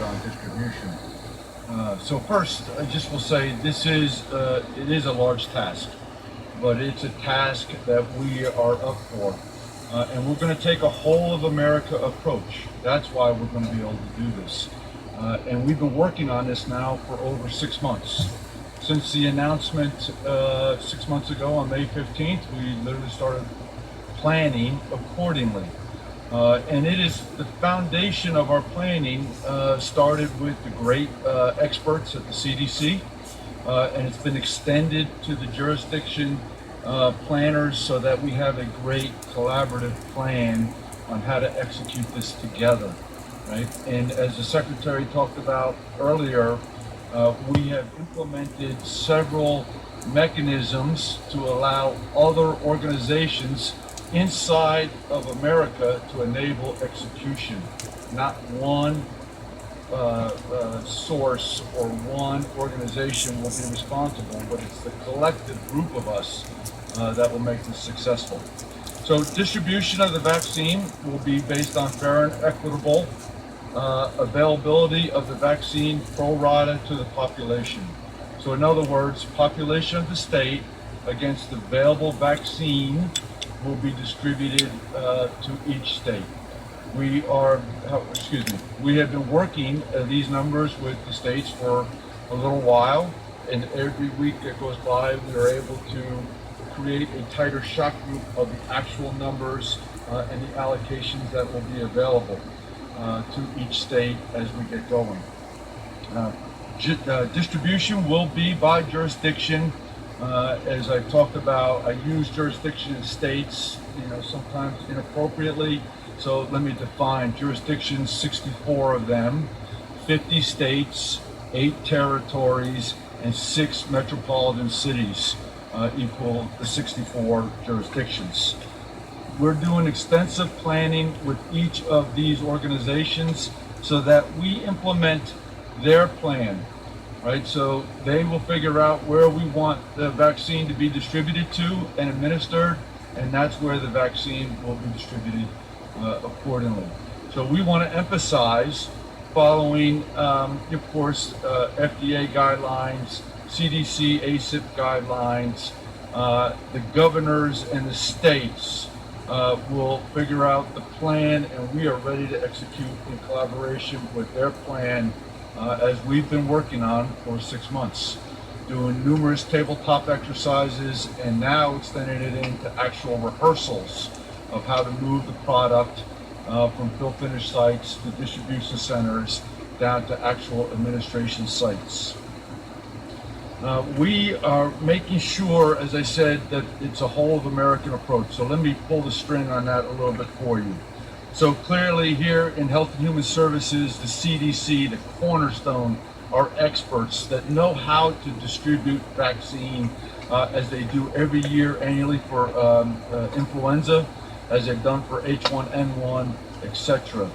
on distribution. So first, I just will say this is it is a large task, but it's a task that we are up for, and we're going to take a whole of America approach. That's why we're going to be able to do this, and we've been working on this now for over 6 months. Since the announcement 6 months ago on May 15th, we literally started planning accordingly. And it is the foundation of our planning started with the great experts at the CDC, and it's been extended to the jurisdiction planners so that we have a great collaborative plan on how to execute this together, right? And as the Secretary talked about earlier, we have implemented several mechanisms to allow other organizations inside of America to enable execution. Not one source or one organization will be responsible, but it's the collective group of us that will make this successful. So distribution of the vaccine will be based on fair and equitable availability of the vaccine pro rata to the population. So in other words, population of the state against available vaccine will be distributed to each state. We have been working these numbers with the states for a little while, and every week that goes by, we are able to create a tighter shot group of the actual numbers and the allocations that will be available to each state as we get going. Distribution will be by jurisdiction. As I talked about, I use jurisdiction in states, sometimes inappropriately. So let me define jurisdictions: 64 of them, 50 states, 8 territories, and 6 metropolitan cities equal the 64 jurisdictions. We're doing extensive planning with each of these organizations so that we implement their plan. Right, so they will figure out where we want the vaccine to be distributed to and administered, and that's where the vaccine will be distributed accordingly. So we want to emphasize following, of course, FDA guidelines, CDC, ACIP guidelines. The governors and the states will figure out the plan, and we are ready to execute in collaboration with their plan as we've been working on for 6 months, doing numerous tabletop exercises and now extending it into actual rehearsals of how to move the product from fill finish sites to distribution centers down to actual administration sites. We are making sure, as I said, that it's a whole of American approach. So let me pull the string on that a little bit for you. So clearly here in Health and Human Services, the CDC, the cornerstone, are experts that know how to distribute vaccine as they do every year annually for influenza, as they've done for H1N1, etc.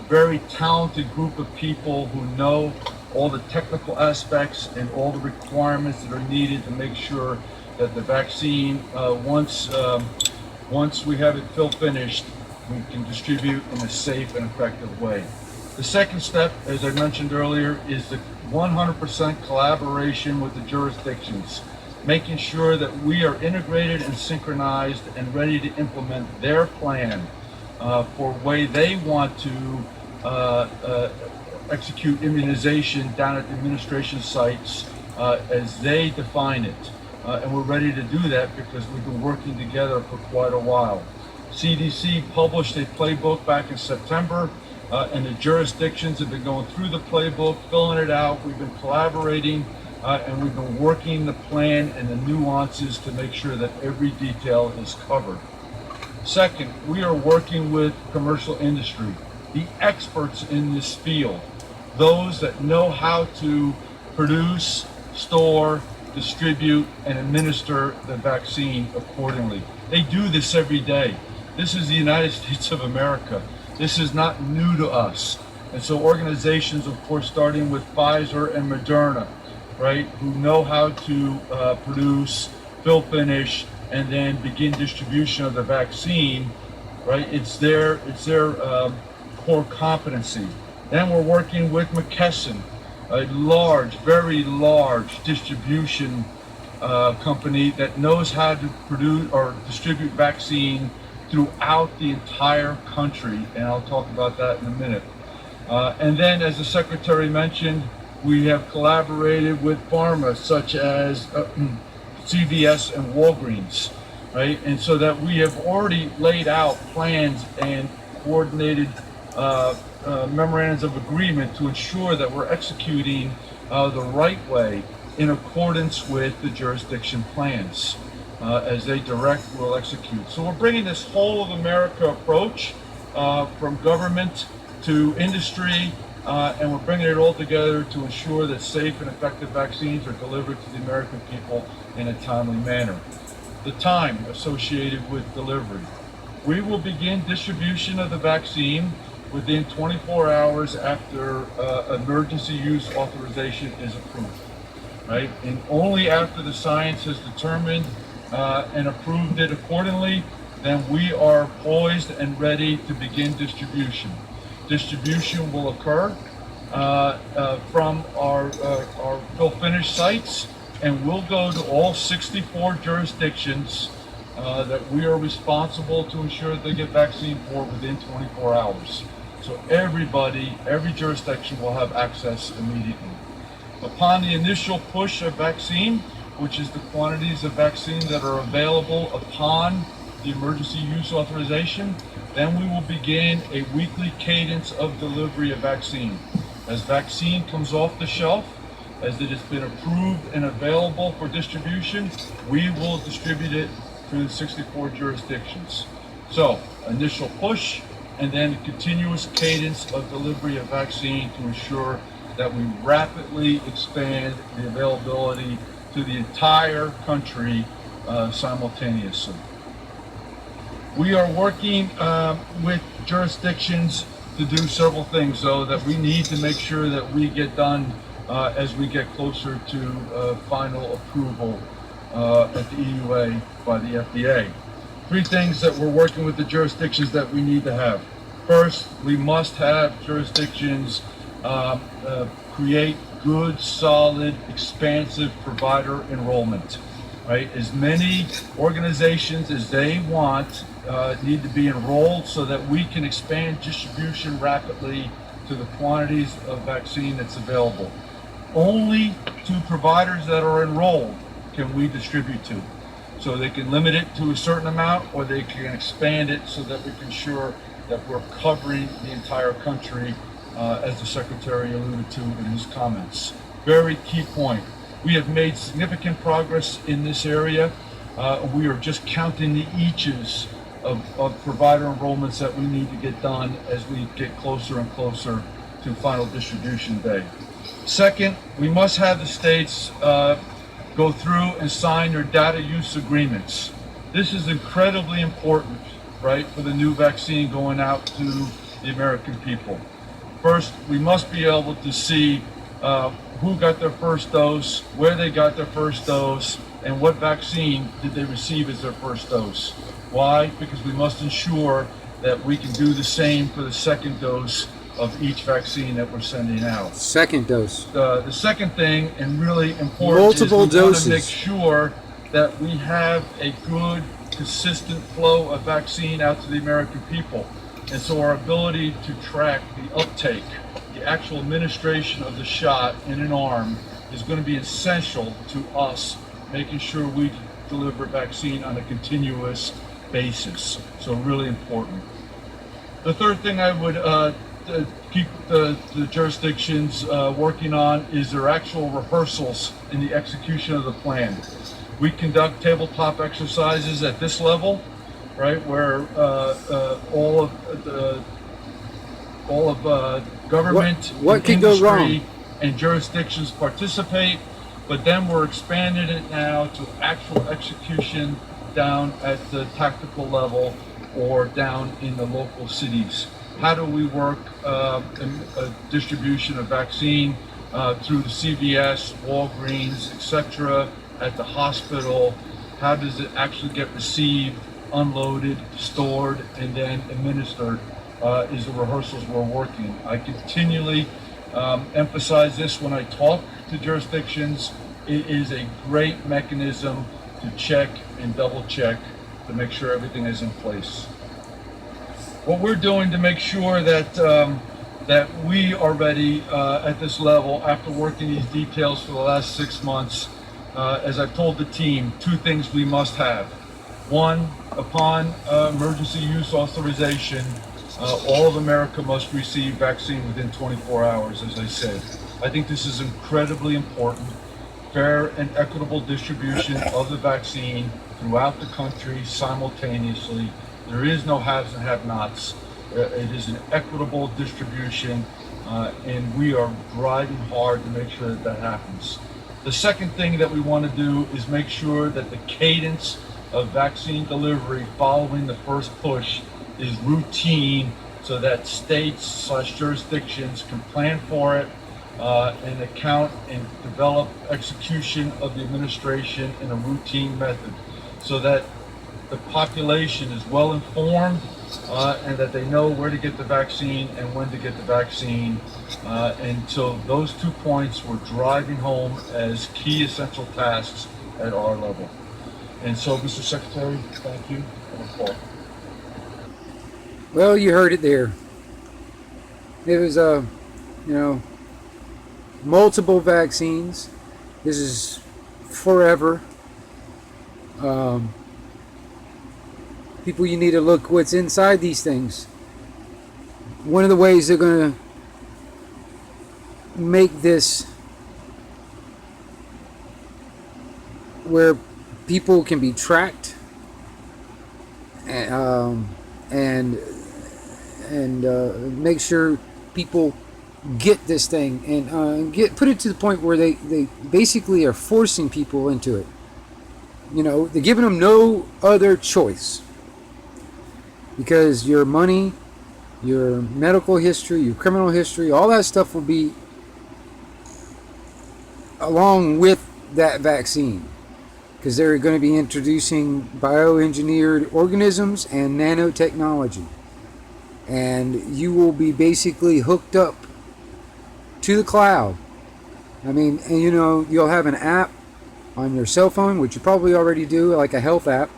Very talented group of people who know all the technical aspects and all the requirements that are needed to make sure that the vaccine, once we have it fill finished, we can distribute in a safe and effective way. The second step, as I mentioned earlier, is the 100% collaboration with the jurisdictions, making sure that we are integrated and synchronized and ready to implement their plan for way they want to execute immunization down at the administration sites as they define it. And we're ready to do that because we've been working together for quite a while. CDC published a playbook back in September, and the jurisdictions have been going through the playbook, filling it out. We've been collaborating, and we've been working the plan and the nuances to make sure that every detail is covered. Second, we are working with commercial industry, the experts in this field, those that know how to produce, store, distribute, and administer the vaccine accordingly. They do this every day. This is the United States of America. This is not new to us. And so organizations, of course, starting with Pfizer and Moderna, right, who know how to produce, fill finish, and then begin distribution of the vaccine, right? It's their core competency. Then we're working with McKesson, a large, very large distribution company that knows how to produce or distribute vaccine throughout the entire country, and I'll talk about that in a minute. And then, as the Secretary mentioned, we have collaborated with pharma such as CVS and Walgreens, right? And so that we have already laid out plans and coordinated memorandums of agreement to ensure that we're executing the right way in accordance with the jurisdiction plans. As they direct, we'll execute. So we're bringing this whole of America approach from government to industry, and we're bringing it all together to ensure that safe and effective vaccines are delivered to the American people in a timely manner. The time associated with delivery. We will begin distribution of the vaccine within 24 hours after emergency use authorization is approved, right? And only after the science has determined and approved it accordingly, then we are poised and ready to begin distribution. Distribution will occur from our fill finish sites, and we'll go to all 64 jurisdictions that we are responsible to ensure they get vaccine for within 24 hours. So everybody, every jurisdiction will have access immediately. Upon the initial push of vaccine, which is the quantities of vaccine that are available upon the emergency use authorization, then we will begin a weekly cadence of delivery of vaccine. As vaccine comes off the shelf, as it has been approved and available for distribution, we will distribute it through the 64 jurisdictions. So, initial push, and then a continuous cadence of delivery of vaccine to ensure that we rapidly expand the availability to the entire country simultaneously. We are working with jurisdictions to do several things, though, that we need to make sure that we get done as we get closer to final approval at the EUA by the FDA. Three things that we're working with the jurisdictions that we need to have. First, we must have jurisdictions create good, solid, expansive provider enrollment, right? As many organizations as they want need to be enrolled so that we can expand distribution rapidly to the quantities of vaccine that's available. Only to providers that are enrolled can we distribute to. So they can limit it to a certain amount, or they can expand it so that we can ensure that we're covering the entire country, as the Secretary alluded to in his comments. Very key point. We have made significant progress in this area. We are just counting the eaches of provider enrollments that we need to get done as we get closer and closer to final distribution day. Second, we must have the states go through and sign their data use agreements. This is incredibly important, right, for the new vaccine going out to the American people. First, we must be able to see who got their first dose, where they got their first dose, and what vaccine did they receive as their first dose. Why? Because we must ensure that we can do the same for the second dose of each vaccine that we're sending out. Second dose. The second thing, and really important, Multiple is we want doses. to make sure that we have a good, consistent flow of vaccine out to the American people. And so our ability to track the uptake, the actual administration of the shot in an arm, is going to be essential to us making sure we deliver vaccine on a continuous basis. So really important. The third thing I would keep the jurisdictions working on is their actual rehearsals in the execution of the plan. We conduct tabletop exercises at this level, right, where all of government, what can go wrong? industry, and jurisdictions participate, but then we're expanding it now to actual execution down at the tactical level or down in the local cities. How do we work in distribution of vaccine through the CVS, Walgreens, etc., at the hospital? How does it actually get received, unloaded, stored, and then administered is the rehearsals we're working. I continually emphasize this when I talk to jurisdictions. It is a great mechanism to check and double check to make sure everything is in place. What we're doing to make sure that that we are ready at this level after working these details for the last 6 months, as I've told the team, 2 things we must have. One, upon emergency use authorization, all of America must receive vaccine within 24 hours, as I said. I think this is incredibly important. Fair and equitable distribution of the vaccine throughout the country simultaneously. There is no haves and have-nots. It is an equitable distribution, and we are driving hard to make sure that that happens. The second thing that we want to do is make sure that the cadence of vaccine delivery following the first push is routine, so that states/jurisdictions can plan for it and account and develop execution of the administration in a routine method, so that the population is well informed and that they know where to get the vaccine and when to get the vaccine. And so those 2 points we're driving home as key essential tasks at our level. And so, Mr. Secretary, thank you. Well, you heard it there. It was multiple vaccines. This is forever. People, you need to look what's inside these things. One of the ways they're going to make this where people can be tracked and make sure people get this thing and put it to the point where they basically are forcing people into it. They're giving them no other choice, because your money, your medical history, your criminal history, all that stuff will be along with that vaccine, because they're going to be introducing bioengineered organisms and nanotechnology, and you will be basically hooked up to the cloud. And you'll have an app on your cell phone, which you probably already do, like a health app.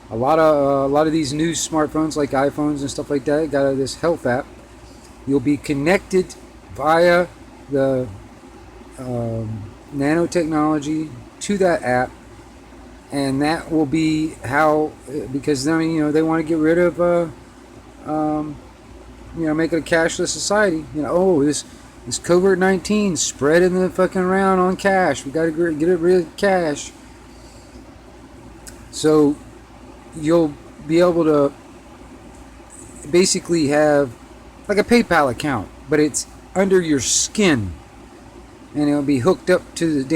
A lot of these new smartphones, like iPhones and stuff like that, got this health app. You'll be connected via the nanotechnology to that app, and that will be how, because they want to get rid of make it a cashless society. This COVID-19 spreading the fucking around on cash. We got to get rid of cash. So you'll be able to basically have like a PayPal account, but it's under your skin, and it'll be hooked up to the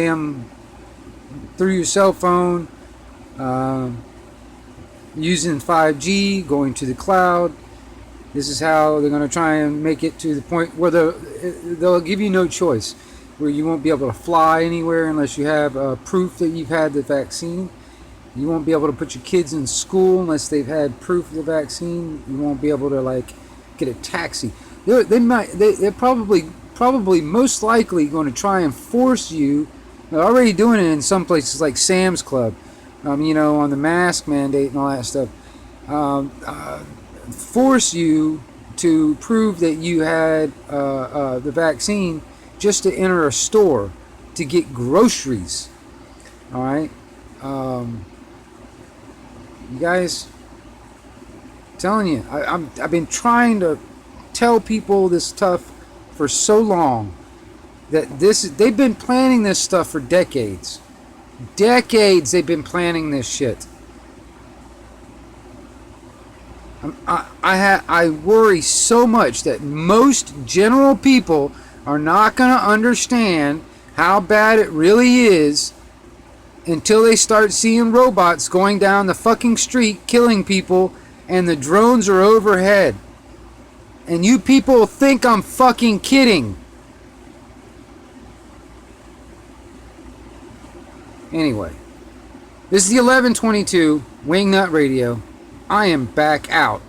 through your cell phone, using 5G, going to the cloud. This is how they're going to try and make it to the point where they'll give you no choice, where you won't be able to fly anywhere unless you have proof that you've had the vaccine. You won't be able to put your kids in school unless they've had proof of the vaccine. You won't be able to get a taxi. They're probably most likely going to try and force you. They're already doing it in some places like Sam's Club, on the mask mandate and all that stuff. Force you to prove that you had the vaccine just to enter a store to get groceries. All right, you guys, I'm telling you, I've been trying to tell people this stuff for so long, that they've been planning this stuff for decades. They've been planning this shit. I worry so much that most general people are not going to understand how bad it really is until they start seeing robots going down the fucking street killing people and the drones are overhead. And you people think I'm fucking kidding. Anyway, this is the 1122 Wingnut Radio. I am back out.